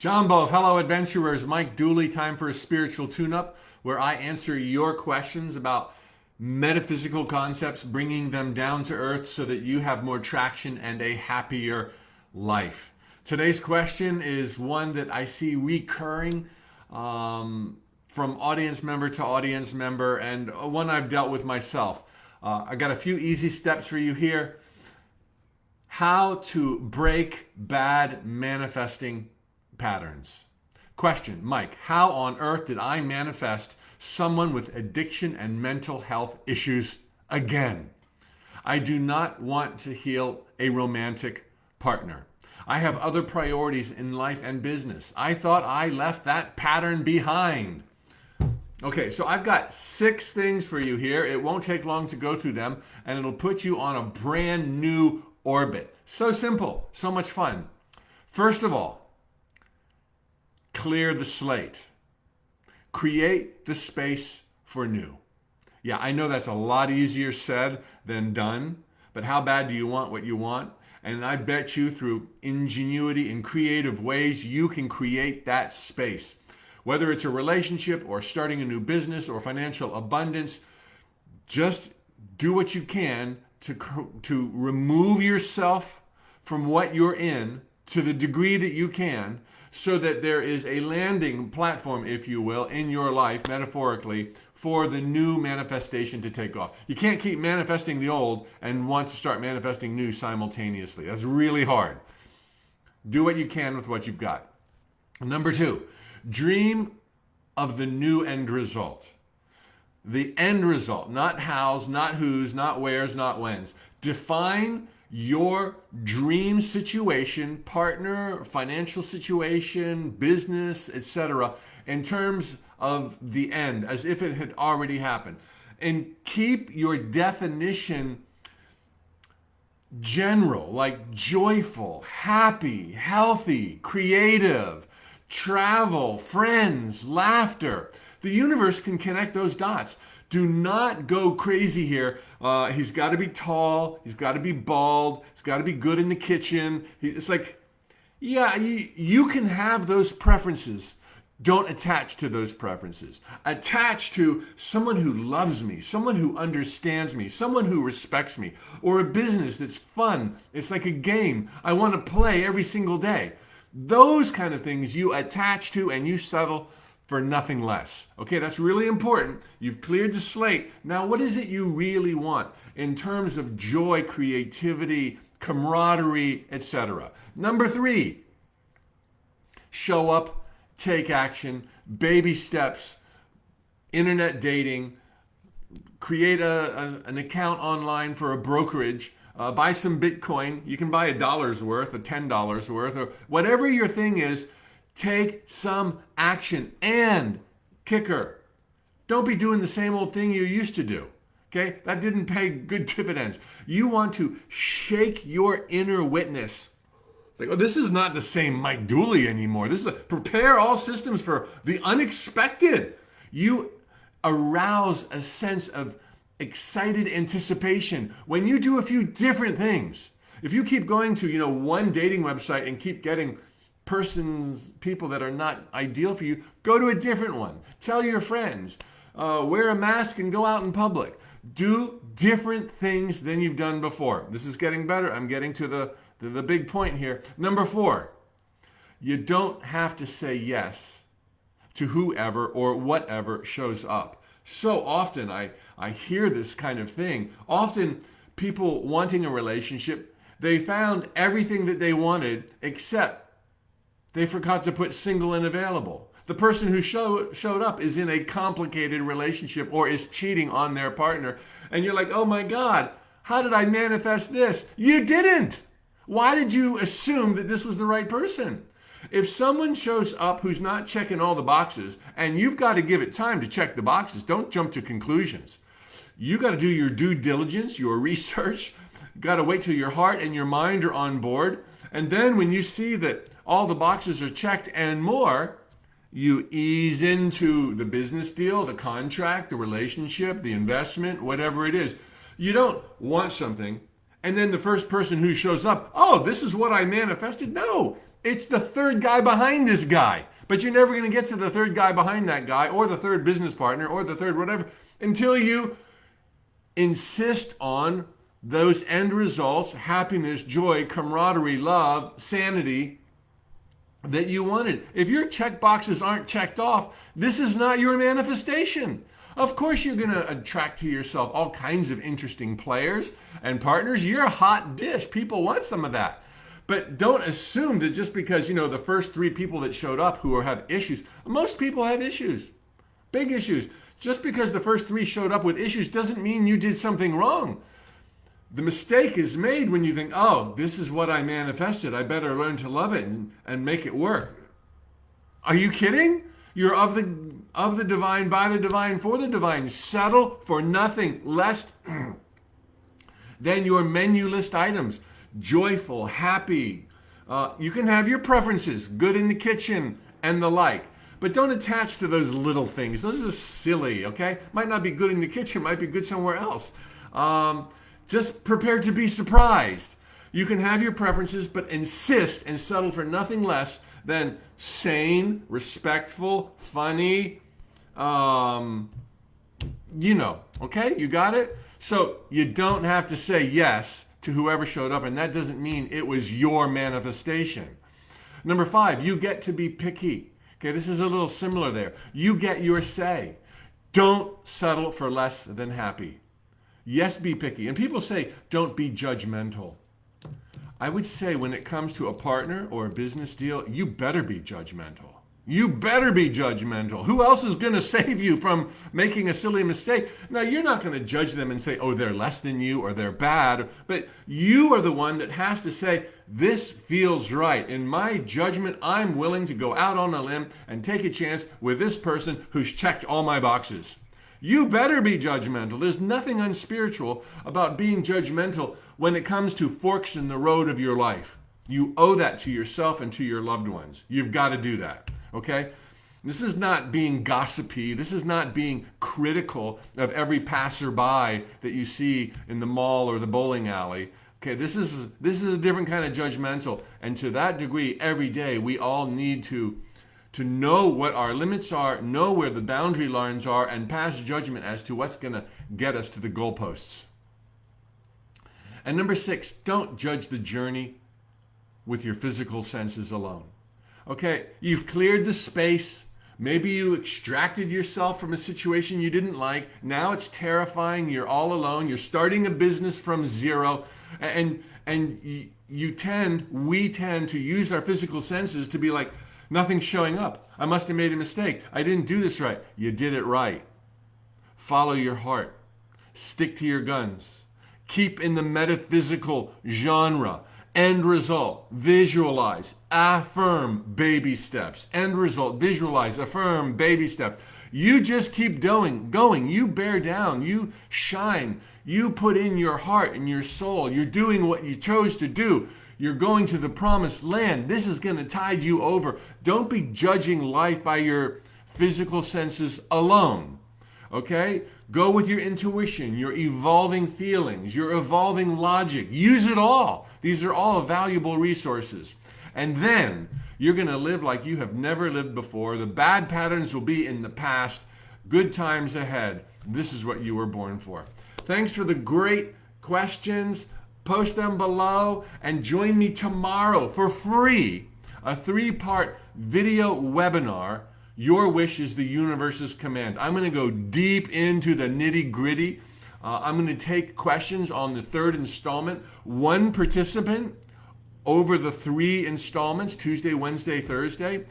Jumbo, fellow adventurers, Mike Dooley, time for a spiritual tune-up where I answer your questions about metaphysical concepts, bringing them down to earth so that you have more traction and a happier life. Today's question is one that I see recurring from audience member to audience member, and one I've dealt with myself. I got a few easy steps for you here. How to break bad manifesting patterns. Question, Mike, how on earth did I manifest someone with addiction and mental health issues again? I do not want to heal a romantic partner. I have other priorities in life and business. I thought I left that pattern behind. Okay, so I've got 6 things for you here. It won't take long to go through them, and it'll put you on a brand new orbit. So simple, so much fun. First of all, clear the slate. Create the space for new. Yeah, I know that's a lot easier said than done, but how bad do you want what you want? And I bet you through ingenuity and creative ways, you can create that space. Whether it's a relationship or starting a new business or financial abundance, just do what you can to remove yourself from what you're in to the degree that you can, so that there is a landing platform, if you will, in your life, metaphorically, for the new manifestation to take off. You can't keep manifesting the old and want to start manifesting new simultaneously. That's really hard. Do what you can with what you've got. Number 2, dream of the new end result. The end result, not hows, not whos, not wheres, not whens. Define your dream situation, partner, financial situation, business, etc., in terms of the end, as if it had already happened. And keep your definition general, like joyful, happy, healthy, creative, travel, friends, laughter. The universe can connect those dots. Do not go crazy here. He's got to be tall. He's got to be bald. He's got to be good in the kitchen. It's like, yeah, you can have those preferences. Don't attach to those preferences. Attach to someone who loves me, someone who understands me, someone who respects me, or a business that's fun. It's like a game I want to play every single day. Those kind of things you attach to and you settle for nothing less. Okay, that's really important. You've cleared the slate. Now, what is it you really want in terms of joy, creativity, camaraderie, etc.? Number 3, show up, take action, baby steps, internet dating, create an account online for a brokerage, buy some Bitcoin. You can buy $1 worth or $10 worth or whatever your thing is. Take some action. And kicker, don't be doing the same old thing you used to do. Okay? That didn't pay good dividends. You want to shake your inner witness. Like, oh, this is not the same Mike Dooley anymore. This is prepare all systems for the unexpected. You arouse a sense of excited anticipation when you do a few different things. If you keep going to, one dating website and keep getting people that are not ideal for you, go to a different one. Tell your friends, wear a mask and go out in public. Do different things than you've done before. This is getting better. I'm getting to the big point here. Number 4, you don't have to say yes to whoever or whatever shows up. So often I hear this kind of thing. Often people wanting a relationship, they found everything that they wanted except they forgot to put single and available. The person who showed up is in a complicated relationship or is cheating on their partner. And you're like, oh my God, how did I manifest this? You didn't. Why did you assume that this was the right person? If someone shows up who's not checking all the boxes, and you've got to give it time to check the boxes, don't jump to conclusions. You got to do your due diligence, your research. You got to wait till your heart and your mind are on board. And then when you see that all the boxes are checked and more, you ease into the business deal, the contract, the relationship, the investment, whatever it is. You don't want something and then the first person who shows up, oh, this is what I manifested. No, It's the third guy behind this guy. But you're never going to get to the third guy behind that guy or the third business partner or the third whatever until you insist on those end results, happiness, joy, camaraderie, love, sanity that you wanted. If your check boxes aren't checked off, this is not your manifestation. Of course, you're going to attract to yourself all kinds of interesting players and partners. You're a hot dish. People want some of that. But don't assume that just because, the first 3 people that showed up who have issues, most people have issues, big issues. Just because the first 3 showed up with issues doesn't mean you did something wrong. The mistake is made when you think, oh, this is what I manifested. I better learn to love it and make it work. Are you kidding? You're of the divine, by the divine, for the divine. Settle for nothing less than your menu list items. Joyful, happy. You can have your preferences, good in the kitchen and the like. But don't attach to those little things. Those are silly, okay? Might not be good in the kitchen, might be good somewhere else. Just prepare to be surprised. You can have your preferences, but insist and settle for nothing less than sane, respectful, funny, okay? You got it? So you don't have to say yes to whoever showed up, and that doesn't mean it was your manifestation. Number 5, you get to be picky. Okay, this is a little similar there. You get your say. Don't settle for less than happy. Yes, be picky. And people say, don't be judgmental. I would say when it comes to a partner or a business deal, you better be judgmental. You better be judgmental. Who else is going to save you from making a silly mistake? Now, you're not going to judge them and say, oh, they're less than you or they're bad. But you are the one that has to say, this feels right. In my judgment, I'm willing to go out on a limb and take a chance with this person who's checked all my boxes. You better be judgmental. There's nothing unspiritual about being judgmental when it comes to forks in the road of your life. You owe that to yourself and to your loved ones. You've got to do that, okay? This is not being gossipy. This is not being critical of every passerby that you see in the mall or the bowling alley. Okay, this is a different kind of judgmental. And to that degree, every day, we all need to know what our limits are, know where the boundary lines are, and pass judgment as to what's going to get us to the goalposts. And number 6, don't judge the journey with your physical senses alone. Okay, you've cleared the space. Maybe you extracted yourself from a situation you didn't like. Now it's terrifying. You're all alone. You're starting a business from zero. And we tend to use our physical senses to be like, nothing's showing up. I must have made a mistake. I didn't do this right. You did it right. Follow your heart. Stick to your guns. Keep in the metaphysical genre. End result, visualize, affirm, baby steps. End result, visualize, affirm, baby steps. You just keep going. You bear down. You shine. You put in your heart and your soul. You're doing what you chose to do. You're going to the promised land. This is going to tide you over. Don't be judging life by your physical senses alone. Okay? Go with your intuition, your evolving feelings, your evolving logic. Use it all. These are all valuable resources. And then you're going to live like you have never lived before. The bad patterns will be in the past. Good times ahead. This is what you were born for. Thanks for the great questions. Post them below and join me tomorrow for free. A 3-part video webinar. Your wish is the universe's command. I'm going to go deep into the nitty-gritty. I'm going to take questions on the 3rd installment. One participant over the 3 installments, Tuesday, Wednesday, Thursday,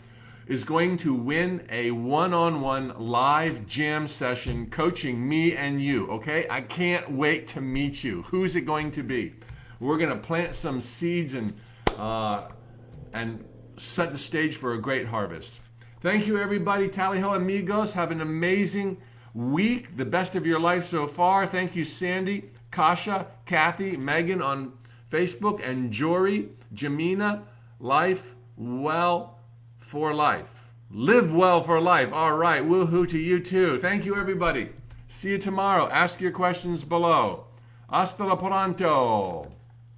is going to win a one-on-one live jam session coaching me and you, okay? I can't wait to meet you. Who's it going to be? We're going to plant some seeds and set the stage for a great harvest. Thank you, everybody. Tally ho, amigos. Have an amazing week. The best of your life so far. Thank you, Sandy, Kasha, Kathy, Megan on Facebook, and Jory, Jamina. Life well for life. Live well for life. All right. Woohoo to you, too. Thank you, everybody. See you tomorrow. Ask your questions below. Hasta la pronto.